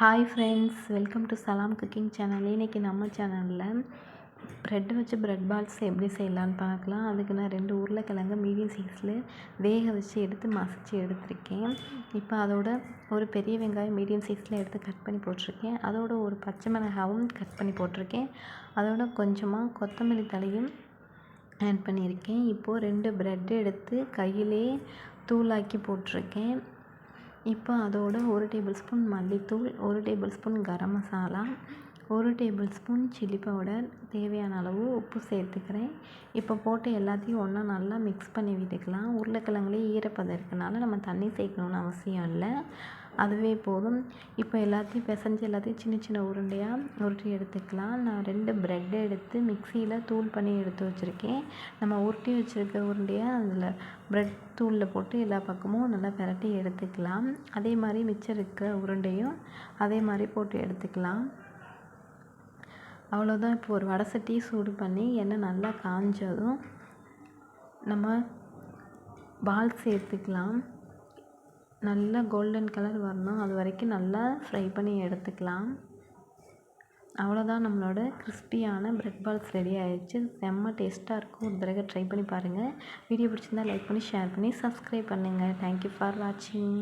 Hi friends, welcome to சலாம் cooking channel. இன்றைக்கி நம்ம சேனலில் ப்ரெட் வச்சு ப்ரெட் பால்ஸ் எப்படி செய்யலான்னு பார்க்கலாம். அதுக்கு நான் 2 உருளைக்கிழங்கு மீடியம் சைஸில் வேக வச்சு எடுத்து மசிச்சு எடுத்திருக்கேன். இப்போ அதோட ஒரு பெரிய வெங்காயம் மீடியம் சைஸில் எடுத்து கட் பண்ணி போட்டிருக்கேன். அதோட ஒரு பச்சை மிளகாவும் கட் பண்ணி போட்டிருக்கேன். அதோட கொஞ்சமாக கொத்தமல்லி தலையும் ஆட் பண்ணியிருக்கேன். இப்போது 2 ப்ரெட் எடுத்து கையிலே தூளாக்கி போட்டிருக்கேன். இப்போ அதோட 1 டேபிள் ஸ்பூன் மல்லித்தூள், 1 tablespoon garam masala, 1 tablespoon chilli powder, தேவையான அளவு உப்பு சேர்த்துக்கிறேன். இப்போ போட்டு எல்லாத்தையும் ஒன்றா நல்லா மிக்ஸ் பண்ணி விட்டுக்கலாம். உருளைக்கிழங்குலேயே ஈரப்பதம் இருக்கனால நம்ம தண்ணி சேர்க்கணுன்னு அவசியம் இல்லை, அதுவே போதும். இப்போ எல்லாத்தையும் பிசைஞ்சு எல்லாத்தையும் சின்ன சின்ன உருண்டையாக உருட்டி எடுத்துக்கலாம். நான் 2 ப்ரெட் எடுத்து மிக்சியில் தூள் பண்ணி எடுத்து வச்சுருக்கேன். நம்ம உருட்டி வச்சுருக்க உருண்டையாக அதில் ப்ரெட் தூளில் போட்டு எல்லா பக்கமும் நல்லா பிரட்டி எடுத்துக்கலாம். அதே மாதிரி மிச்சம் இருக்கிற உருண்டையும் அதே மாதிரி போட்டு எடுத்துக்கலாம். அவ்வளோதான். இப்போ ஒரு வடை சட்டி சூடு பண்ணி எண்ணெய் நல்லா காஞ்சதும் நம்ம பால் சேர்த்துக்கலாம். நல்லா கோல்டன் கலர் வரணும், அது வரைக்கும் நல்லா ஃப்ரை பண்ணி எடுத்துக்கலாம். அவ்வளோதான், நம்மளோட கிறிஸ்பியான ப்ரெட் பால்ஸ் ரெடி ஆயிடுச்சு. செம்ம டேஸ்ட்டாக இருக்கும். ஒரு தடவை ட்ரை பண்ணி பாருங்கள். வீடியோ பிடிச்சிருந்தா லைக் பண்ணி, ஷேர் பண்ணி, சப்ஸ்கிரைப் பண்ணுங்கள். தேங்க்யூ ஃபார் வாட்சிங்.